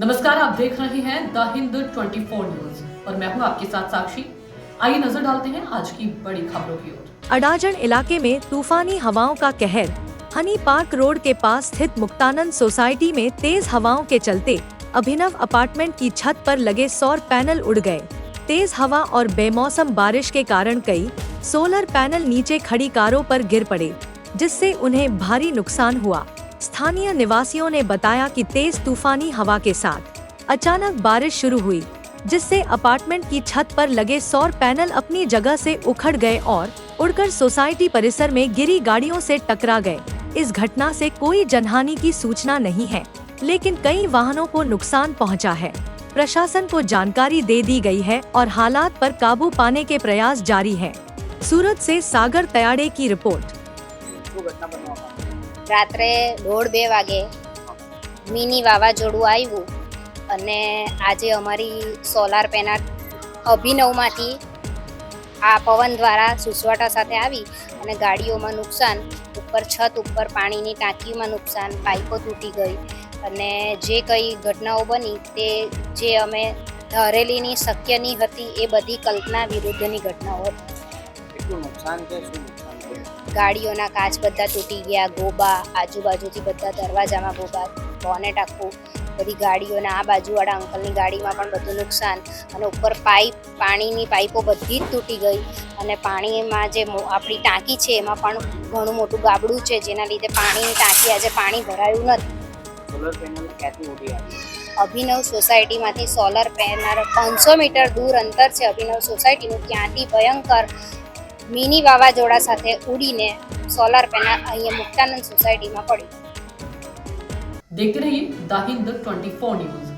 नमस्कार, आप देख रहे हैं द हिंद 24 न्यूज और मैं हूं आपके साथ साक्षी। आइए नजर डालते हैं आज की बड़ी खबरों की ओर। अडाजन इलाके में तूफानी हवाओं का कहर। हनी पार्क रोड के पास स्थित मुक्तानंद सोसाइटी में तेज हवाओं के चलते अभिनव अपार्टमेंट की छत पर लगे सौर पैनल उड़ गए। तेज हवा और बेमौसम बारिश के कारण कई सोलर पैनल नीचे खड़ी कारों पर गिर पड़े, जिससे उन्हें भारी नुकसान हुआ। स्थानीय निवासियों ने बताया कि तेज तूफानी हवा के साथ अचानक बारिश शुरू हुई, जिससे अपार्टमेंट की छत पर लगे सौर पैनल अपनी जगह से उखड़ गए और उड़कर सोसाइटी परिसर में गिरी गाड़ियों से टकरा गए। इस घटना से कोई जनहानि की सूचना नहीं है, लेकिन कई वाहनों को नुकसान पहुंचा है। प्रशासन को जानकारी दे दी गई है और हालात पर काबू पाने के प्रयास जारी हैं। सूरत से सागर तयाड़े की रिपोर्ट। રાત્રે 1:30 વાગે મિની વાવાઝોડું આવ્યું અને આજે અમારી સોલાર પેનલ અભિનવમાંથી આ પવન દ્વારા સુસવાટા સાથે આવી અને ગાડીઓમાં નુકસાન, ઉપર છત ઉપર પાણીની ટાંકીમાં નુકસાન, પાઇપો તૂટી ગઈ અને જે કંઈ ઘટનાઓ બની તે જે અમે ધારેલીની શક્યની હતી એ બધી કલ્પના વિરુદ્ધની ઘટનાઓ હતી। કેટલું નુકસાન છે, શું નુકસાન છે? ગાડીઓના કાચ બધા તૂટી ગયા, ગોબા આજુબાજુથી બધા દરવાજામાં ગોબા, બોનેટ આખું, બધી ગાડીઓના આ બાજુવાળા અંકલની ગાડીમાં પણ બધું નુકસાન અને ઉપર પાણીની પાઇપો બધી જ તૂટી ગઈ અને પાણીમાં જે આપણી ટાંકી છે એમાં પણ ઘણું મોટું ગાબડું છે, જેના લીધે પાણીની ટાંકી આજે પાણી ભરાયું નથી। સોલર પેનલ ક્યાંથી ઉડી આવી? અભિનવ સોસાયટીમાંથી સોલર પેનલ 500 મીટર દૂર અંતર છે અભિનવ સોસાયટીનું, ત્યાંથી ભયંકર મિની વાવાઝોડા સાથે ઉડીને સોલર પેનલ અહીંયા મુક્તાનંદ સોસાયટીમાં પડી। देखते रहिए द हिंद 24 न्यूज।